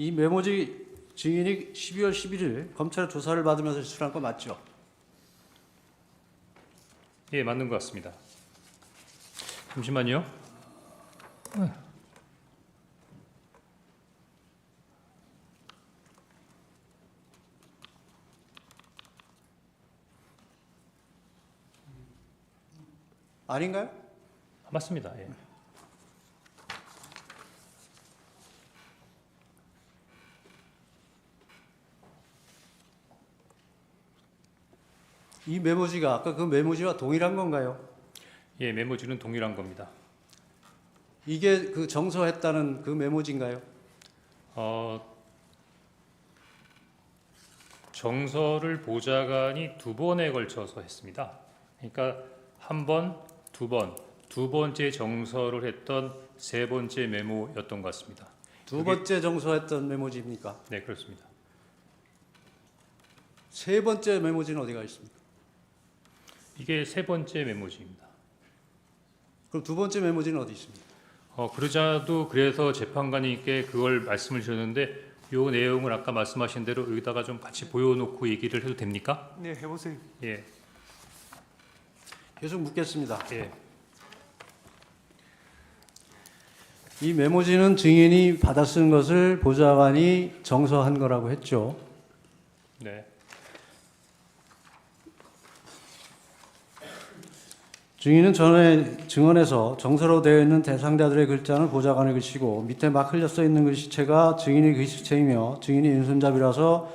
이 메모지 증인이 12월 11일 검찰 조사를 받으면서 제출한 거 맞죠? 예, 맞는 것 같습니다. 잠시만요. 아닌가요? 맞습니다. 예. 이 메모지가 아까 그 메모지와 동일한 건가요? 예, 메모지는 동일한 겁니다. 이게 그 정서했다는 그 메모지인가요? 정서를 보좌관이 두 번에 걸쳐서 했습니다. 그러니까 한 번, 두 번, 두 번째 정서를 했던 세 번째 메모였던 것 같습니다. 두 번째 정서했던 메모지입니까? 네, 그렇습니다. 세 번째 메모지는 어디가 있습니까? 이게 세 번째 메모지입니다. 그럼 두 번째 메모지는 어디 있습니까? 그러자도 그래서 재판관님께 그걸 말씀을 주셨는데 요 내용을 아까 말씀하신 대로 여기다가 좀 같이 보여놓고 얘기를 해도 됩니까? 네, 해보세요. 예, 계속 묻겠습니다. 예, 이 메모지는 증인이 받아 쓴 것을 보좌관이 정서한 거라고 했죠. 네, 증인은 전에 증언에서 정서로 되어 있는 대상자들의 글자는 보좌관의 글씨고 밑에 막 흘려 써 있는 글씨체가 증인의 글씨체이며 증인이 왼손잡이라서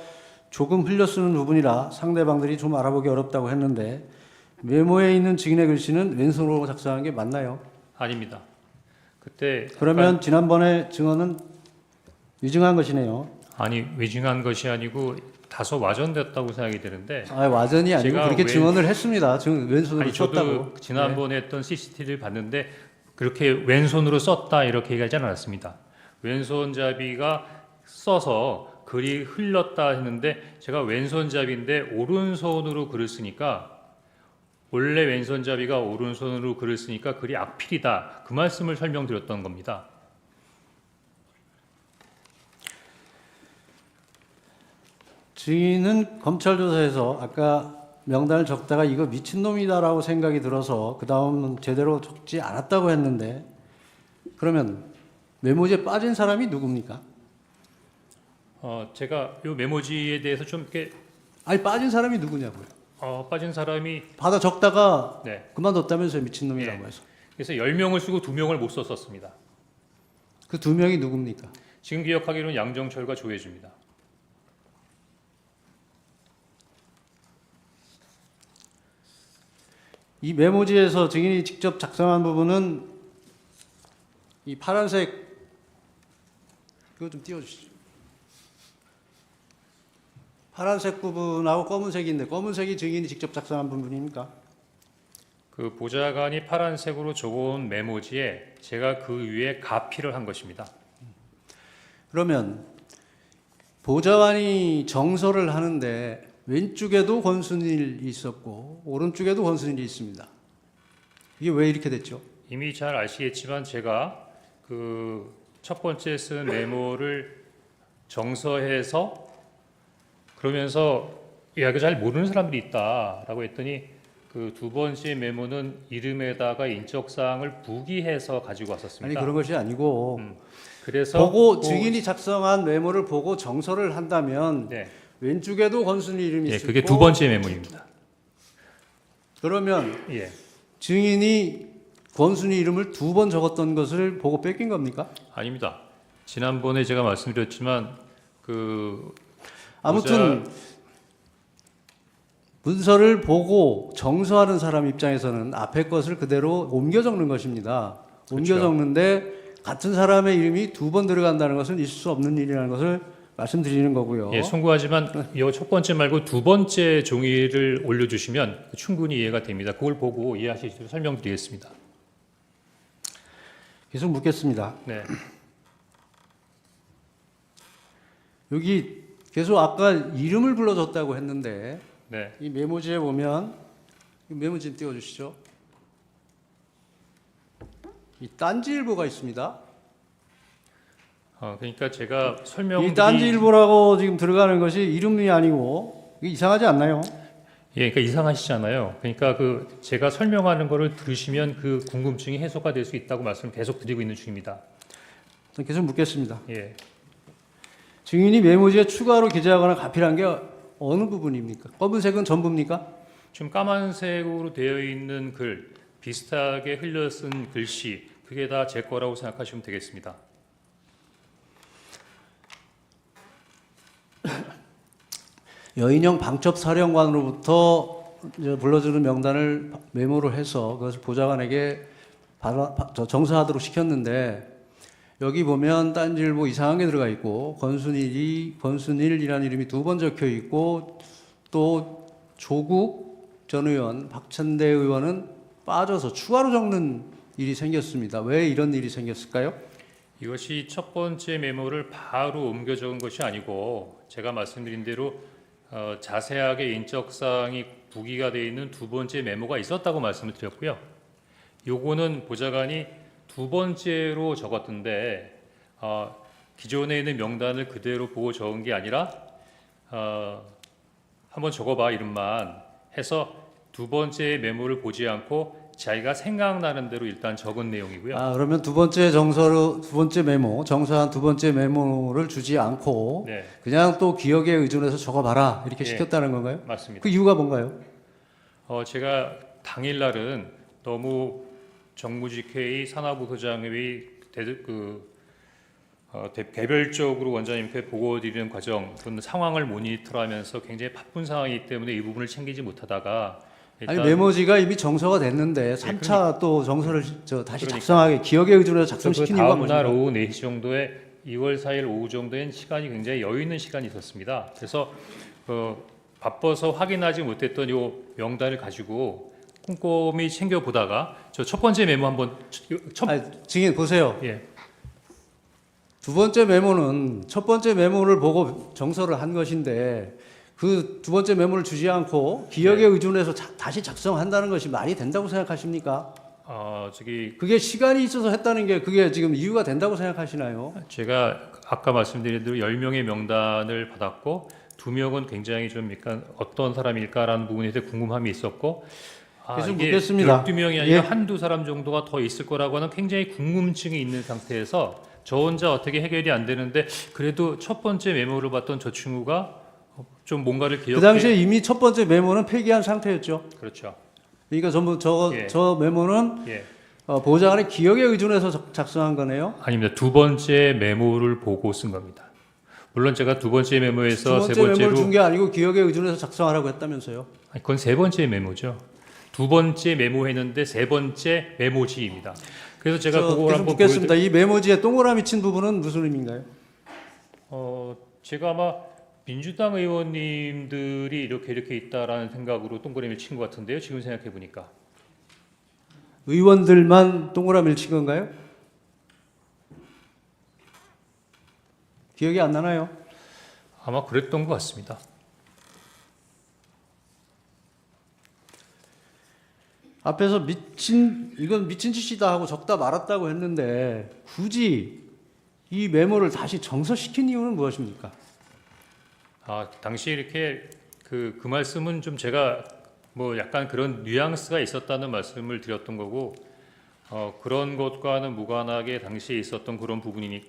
조금 흘려 쓰는 부분이라 상대방들이 좀 알아보기 어렵다고 했는데 메모에 있는 증인의 글씨는 왼손으로 작성한 게 맞나요? 아닙니다. 그때 그러면 지난번에 증언은 위증한 것이네요. 아니 외증한 것이 아니고 다소 와전됐다고 생각이 되는데 와전이 아니고 제가 그렇게 증언을 했습니다. 왼손으로 아니 저도 썼다고. 지난번에 했던 CCTV를 봤는데 그렇게 왼손으로 썼다 이렇게 얘기하지 않았습니다. 왼손잡이가 써서 글이 흘렀다 했는데 제가 왼손잡이인데 오른손으로 글을 쓰니까 원래 왼손잡이가 오른손으로 글을 쓰니까 글이 악필이다 그 말씀을 설명드렸던 겁니다. 증인은 검찰 조사에서 아까 명단을 적다가 이거 미친놈이다라고 생각이 들어서 그 다음은 제대로 적지 않았다고 했는데 그러면 메모지에 빠진 사람이 누굽니까? 제가 이 메모지에 대해서 좀 이렇게 아니 빠진 사람이 누구냐고요. 빠진 사람이 받아 적다가 네. 그만뒀다면서요. 미친놈이라고 해서. 그래서 10명을 쓰고 2명을 못 썼었습니다. 그 두 명이 누굽니까? 지금 기억하기로는 양정철과 조혜주입니다. 이 메모지에서 증인이 직접 작성한 부분은 이 파란색 이거 좀 띄워주시죠. 파란색 부분하고 검은색인데 검은색이 증인이 직접 작성한 부분입니까? 그 보좌관이 파란색으로 적어온 메모지에 제가 그 위에 가피를 한 것입니다. 그러면 보좌관이 정서를 하는데 왼쪽에도 권순일이 있었고 오른쪽에도 권순일이 있습니다. 이게 왜 이렇게 됐죠? 이미 잘 아시겠지만 제가 그 첫 번째 쓴 메모를 정서해서 그러면서 야, 이거 잘 모르는 사람들이 있다라고 했더니 그 두 번째 메모는 이름에다가 인적사항을 부기해서 가지고 아니 왔었습니다. 그런 것이 아니고 그래서 보고 증인이 작성한 메모를 보고 정서를 한다면 네, 왼쪽에도 권순일 이름이 있고 그게 두 번째 메모입니다. 그러면 예, 증인이 권순일 이름을 두 번 적었던 것을 보고 뺏긴 겁니까? 아닙니다. 지난번에 제가 말씀드렸지만 그 아무튼 문서를 보고 정서하는 사람 입장에서는 앞에 것을 그대로 옮겨 적는 것입니다. 옮겨 그렇죠. 적는데 같은 사람의 이름이 두 번 들어간다는 것은 있을 수 없는 일이라는 것을 말씀드리는 거고요. 예, 송구하지만 이 첫 번째 말고 두 번째 종이를 올려주시면 충분히 이해가 됩니다. 그걸 보고 이해하실 수 있도록 설명드리겠습니다. 계속 묻겠습니다. 네, 여기 계속 아까 이름을 불러줬다고 했는데 네, 이 메모지에 보면 이 메모지 좀 띄워주시죠. 이 딴지일보가 있습니다. 그러니까 제가 이 설명드리 딴지일보라고 지금 들어가는 것이 이름이 아니고 이게 이상하지 않나요? 예, 그러니까 이상하시잖아요. 그러니까 그 제가 설명하는 거를 들으시면 그 궁금증이 해소가 될 수 있다고 말씀을 계속 드리고 있는 중입니다. 계속 묻겠습니다. 예. 증인이 메모지에 추가로 기재하거나 가필한 게 어느 부분입니까? 검은색은 전부입니까? 좀 까만색으로 되어 있는 글, 비슷하게 흘려 쓴 글씨, 그게 다 제 거라고 생각하시면 되겠습니다. 여인영 방첩사령관으로부터 이제 불러주는 명단을 메모를 해서 그것을 보좌관에게 정사하도록 시켰는데 여기 보면 딴지일보 이상한 게 들어가 있고 권순일이라는 이름이 두 번 적혀 있고 또 조국 전 의원, 박찬대 의원은 빠져서 추가로 적는 일이 생겼습니다. 왜 이런 일이 생겼을까요? 이것이 첫 번째 메모를 바로 옮겨 적은 것이 아니고 제가 말씀드린 대로 자세하게 인적사항이 부기가 되어 있는 두 번째 메모가 있었다고 말씀을 드렸고요. 요거는 보좌관이 두 번째로 적었던데 기존에 있는 명단을 그대로 보고 적은 게 아니라 한번 적어봐 이름만 해서 두 번째 메모를 보지 않고 자기가 생각나는 대로 일단 적은 내용이고요. 그러면 두 번째 메모, 정사한 두 번째 메모를 주지 않고 네, 그냥 또 기억에 의존해서 적어봐라 이렇게 예. 시켰다는 건가요? 맞습니다. 그 이유가 뭔가요? 제가 당일날은 너무 정무직회의, 산하부소장회의 개별적으로 원장님께 보고드리는 과정, 그런 상황을 모니터하면서 굉장히 바쁜 상황이기 때문에 이 부분을 챙기지 못하다가 아니 메모지가 이미 정서가 됐는데 3차 또 정서를 다시 작성하게 기억에 의존해서 작성시킨 이유가 다음 날 뭐죠? 오후 4시 정도에 2월 4일 오후 정도엔 시간이 굉장히 여유 있는 시간이 있었습니다. 그래서 바빠서 확인하지 못했던 이 명단을 가지고 꼼꼼히 챙겨보다가 저 첫 번째 메모 한번 증인 보세요. 예. 두 번째 메모는 첫 번째 메모를 보고 정서를 한 것인데 그 두 번째 메모를 주지 않고 기억에 의존해서 다시 작성한다는 것이 말이 된다고 생각하십니까? 그게 시간이 있어서 했다는 게 그게 지금 이유가 된다고 생각하시나요? 제가 아까 말씀드린 대로 10명의 명단을 받았고 2명은 굉장히 좀 약간 어떤 사람일까라는 부분에 대해 궁금함이 있었고 계속 이게 묻겠습니다. 12명이 아니라 예. 한두 사람 정도가 더 있을 거라고 하는 굉장히 궁금증이 있는 상태에서 저 혼자 어떻게 해결이 안 되는데 그래도 첫 번째 메모를 봤던 저 친구가 좀 뭔가를 기억해. 그 당시에 이미 첫 번째 메모는 폐기한 상태였죠. 그렇죠. 그러니까 전부 예. 저 메모는 예. 보좌관의 기억에 의존해서 작성한 거네요. 아닙니다. 두 번째 메모를 보고 쓴 겁니다. 물론 제가 두 번째 메모에서 두 세 번째 번째로 메모를 준 게 아니고 기억에 의존해서 작성하라고 했다면서요. 그건 세 번째 메모죠. 두 번째 메모했는데 세 번째 메모지입니다. 그래서 제가 그걸 계속 한번 묻겠습니다. 이 메모지에 동그라미 친 부분은 무슨 의미인가요? 제가 아마 민주당 의원님들이 이렇게 있다라는 생각으로 동그라미를 친 것 같은데요. 지금 생각해 보니까 의원들만 동그라미를 친 건가요? 기억이 안 나나요? 아마 그랬던 것 같습니다. 앞에서 이건 미친 짓이다 하고 적다 말았다고 했는데 굳이 이 메모를 다시 정서시킨 이유는 무엇입니까? 당시 이렇게 그 말씀은 좀 제가 뭐 약간 그런 뉘앙스가 있었다는 말씀을 드렸던 거고 그런 것과는 무관하게 당시에 있었던 그런 부분이니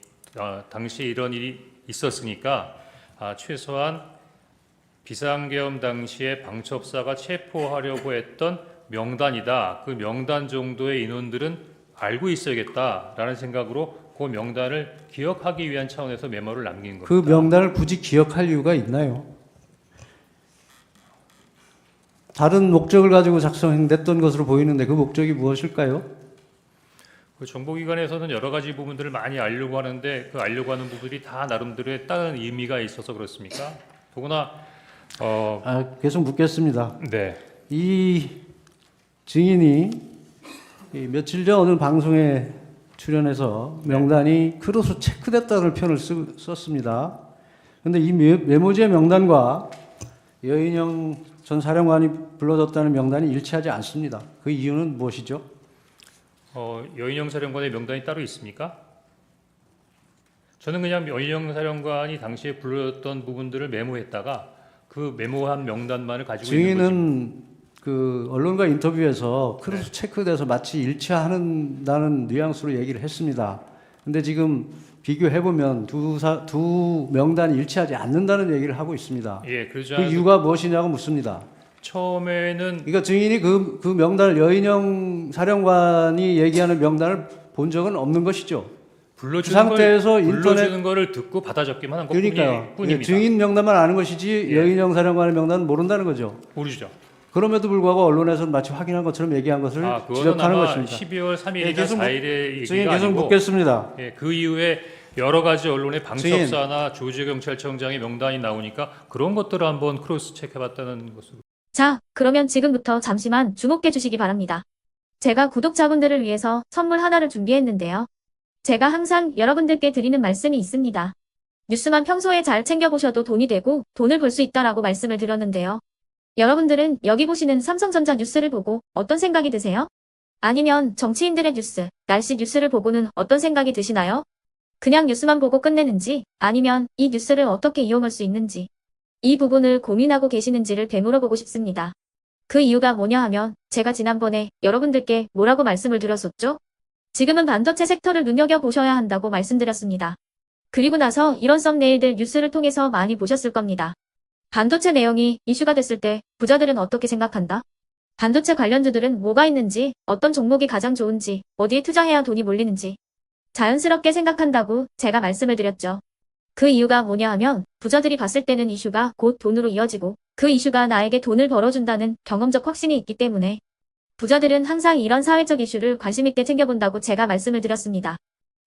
당시 이런 일이 있었으니까 최소한 비상계엄 당시에 방첩사가 체포하려고 했던 명단이다. 그 명단 정도의 인원들은 알고 있어야겠다라는 생각으로 그 명단을 기억하기 위한 차원에서 메모를 남긴 겁니다. 그 명단을 굳이 기억할 이유가 있나요? 다른 목적을 가지고 작성했던 것으로 보이는데 그 목적이 무엇일까요? 그 정보기관에서는 여러 가지 부분들을 많이 알려고 하는데 그 알려고 하는 부분들이 다 나름대로의 다른 의미가 있어서 그렇습니까? 더구나 계속 묻겠습니다. 네. 이 증인이 며칠 전 어느 방송에 출연해서 명단이 크로스 체크됐다는 표현을 썼습니다. 그런데 이 메모지의 명단과 여인영 전 사령관이 불러줬다는 명단이 일치하지 않습니다. 그 이유는 무엇이죠? 여인영 사령관의 명단이 따로 있습니까? 저는 그냥 연령사령관이 당시에 불렀던 부분들을 메모했다가 그 메모한 명단만을 가지고 있는 거지. 증인은 그 언론과 인터뷰에서 크로스 체크돼서 마치 일치한다는 뉘앙스로 얘기를 했습니다. 근데 지금 비교해보면 두 명단이 일치하지 않는다는 얘기를 하고 있습니다. 예, 그 이유가 무엇이냐고 묻습니다. 처음에는 그러니까 증인이 그 명단을 여인영 사령관이 얘기하는 명단을 본 적은 없는 것이죠. 그 상태에서 불러주는 거를 듣고 받아 적기만 한 그러니까요. 뿐입니다. 예, 증인 명단만 아는 것이지 예. 여인영 사령관의 명단은 모른다는 거죠. 모르죠. 그럼에도 불구하고 언론에서는 마치 확인한 것처럼 얘기한 것을 그거는 지적하는 아마 것입니다. 12월 3일이나 예, 계속 4일의 증인 얘기가 계속 아니고 묻겠습니다. 예, 그 이후에 여러 가지 언론의 방첩사나 조지경찰청장의 명단이 나오니까 그런 것들을 한번 크로스 체크해봤다는 것으로. 자, 그러면 지금부터 잠시만 주목해 주시기 바랍니다. 제가 구독자분들을 위해서 선물 하나를 준비했는데요. 제가 항상 여러분들께 드리는 말씀이 있습니다. 뉴스만 평소에 잘 챙겨보셔도 돈이 되고 돈을 벌 수 있다라고 말씀을 드렸는데요. 여러분들은 여기 보시는 삼성전자 뉴스를 보고 어떤 생각이 드세요? 아니면 정치인들의 뉴스, 날씨 뉴스를 보고는 어떤 생각이 드시나요? 그냥 뉴스만 보고 끝내는지 아니면 이 뉴스를 어떻게 이용할 수 있는지 이 부분을 고민하고 계시는지를 되물어보고 싶습니다. 그 이유가 뭐냐 하면 제가 지난번에 여러분들께 뭐라고 말씀을 드렸었죠? 지금은 반도체 섹터를 눈여겨보셔야 한다고 말씀드렸습니다. 그리고 나서 이런 썸네일들 뉴스를 통해서 많이 보셨을 겁니다. 반도체 내용이 이슈가 됐을 때 부자들은 어떻게 생각한다? 반도체 관련주들은 뭐가 있는지, 어떤 종목이 가장 좋은지, 어디에 투자해야 돈이 몰리는지 자연스럽게 생각한다고 제가 말씀을 드렸죠. 그 이유가 뭐냐 하면 부자들이 봤을 때는 이슈가 곧 돈으로 이어지고 그 이슈가 나에게 돈을 벌어준다는 경험적 확신이 있기 때문에 부자들은 항상 이런 사회적 이슈를 관심있게 챙겨본다고 제가 말씀을 드렸습니다.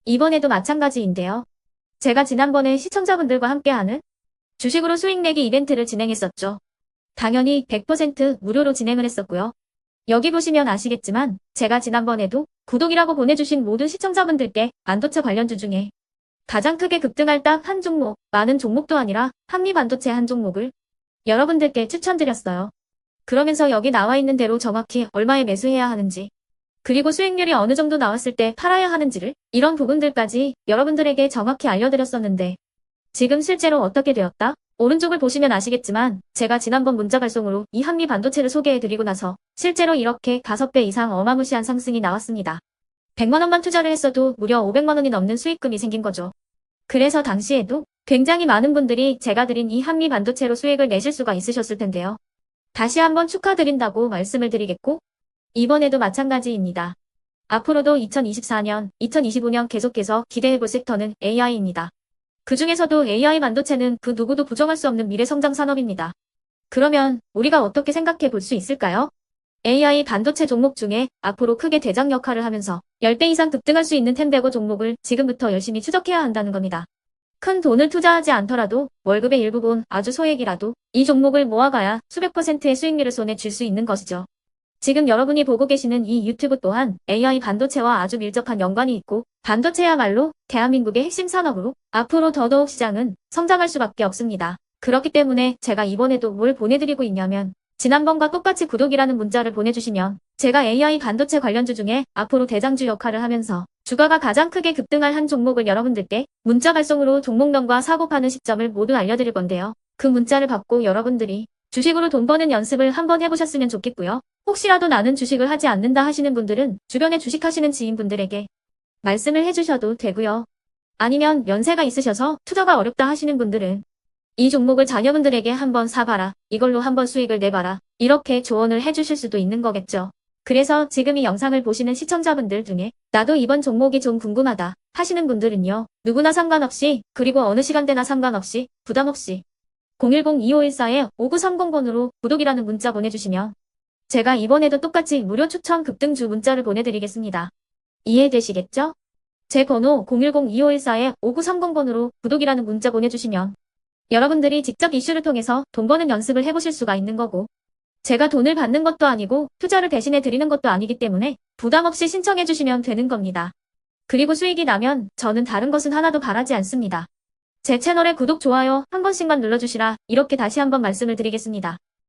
이번에도 마찬가지인데요. 제가 지난번에 시청자분들과 함께하는 주식으로 수익 내기 이벤트를 진행했었죠. 당연히 100% 무료로 진행을 했었고요. 여기 보시면 아시겠지만 제가 지난번에도 구독이라고 보내주신 모든 시청자분들께 반도체 관련주 중에 가장 크게 급등할 딱 한 종목, 많은 종목도 아니라 한미반도체 한 종목을 여러분들께 추천드렸어요. 그러면서 여기 나와 있는 대로 정확히 얼마에 매수해야 하는지, 그리고 수익률이 어느 정도 나왔을 때 팔아야 하는지를 이런 부분들까지 여러분들에게 정확히 알려드렸었는데 지금 실제로 어떻게 되었다? 오른쪽을 보시면 아시겠지만 제가 지난번 문자 발송으로 이 한미반도체를 소개해드리고 나서 실제로 이렇게 5배 이상 어마무시한 상승이 나왔습니다. 100만 원만 투자를 했어도 무려 500만 원이 넘는 수익금이 생긴 거죠. 그래서 당시에도 굉장히 많은 분들이 제가 드린 이 한미반도체로 수익을 내실 수가 있으셨을 텐데요. 다시 한번 축하드린다고 말씀을 드리겠고 이번에도 마찬가지입니다. 앞으로도 2024년, 2025년 계속해서 기대해볼 섹터는 AI입니다. 그 중에서도 AI 반도체는 그 누구도 부정할 수 없는 미래성장 산업입니다. 그러면 우리가 어떻게 생각해 볼 수 있을까요? AI 반도체 종목 중에 앞으로 크게 대장 역할을 하면서 10배 이상 급등할 수 있는 텐베고 종목을 지금부터 열심히 추적해야 한다는 겁니다. 큰 돈을 투자하지 않더라도 월급의 일부분 아주 소액이라도 이 종목을 모아가야 수백 %의 수익률을 손에 쥘 수 있는 것이죠. 지금 여러분이 보고 계시는 이 유튜브 또한 AI 반도체와 아주 밀접한 연관이 있고 반도체야말로 대한민국의 핵심 산업으로 앞으로 더더욱 시장은 성장할 수밖에 없습니다. 그렇기 때문에 제가 이번에도 뭘 보내드리고 있냐면 지난번과 똑같이 구독이라는 문자를 보내주시면 제가 AI 반도체 관련주 중에 앞으로 대장주 역할을 하면서 주가가 가장 크게 급등할 한 종목을 여러분들께 문자 발송으로 종목명과 사고 파는 시점을 모두 알려드릴 건데요. 그 문자를 받고 여러분들이 주식으로 돈 버는 연습을 한번 해보셨으면 좋겠고요. 혹시라도 나는 주식을 하지 않는다 하시는 분들은 주변에 주식하시는 지인분들에게 말씀을 해주셔도 되고요. 아니면 연세가 있으셔서 투자가 어렵다 하시는 분들은 이 종목을 자녀분들에게 한번 사봐라. 이걸로 한번 수익을 내봐라. 이렇게 조언을 해주실 수도 있는 거겠죠. 그래서 지금 이 영상을 보시는 시청자분들 중에 나도 이번 종목이 좀 궁금하다 하시는 분들은요. 누구나 상관없이 그리고 어느 시간대나 상관없이 부담없이 010-2514-5930번으로 구독이라는 문자 보내주시면 제가 이번에도 똑같이 무료 추천 급등주 문자를 보내드리겠습니다. 이해되시겠죠? 제 번호 010-2514-5930번으로 구독이라는 문자 보내주시면 여러분들이 직접 이슈를 통해서 돈 버는 연습을 해보실 수가 있는 거고 제가 돈을 받는 것도 아니고 투자를 대신해 드리는 것도 아니기 때문에 부담 없이 신청해 주시면 되는 겁니다. 그리고 수익이 나면 저는 다른 것은 하나도 바라지 않습니다. 제 채널에 구독, 좋아요 한 번씩만 눌러주시라 이렇게 다시 한번 말씀을 드리겠습니다.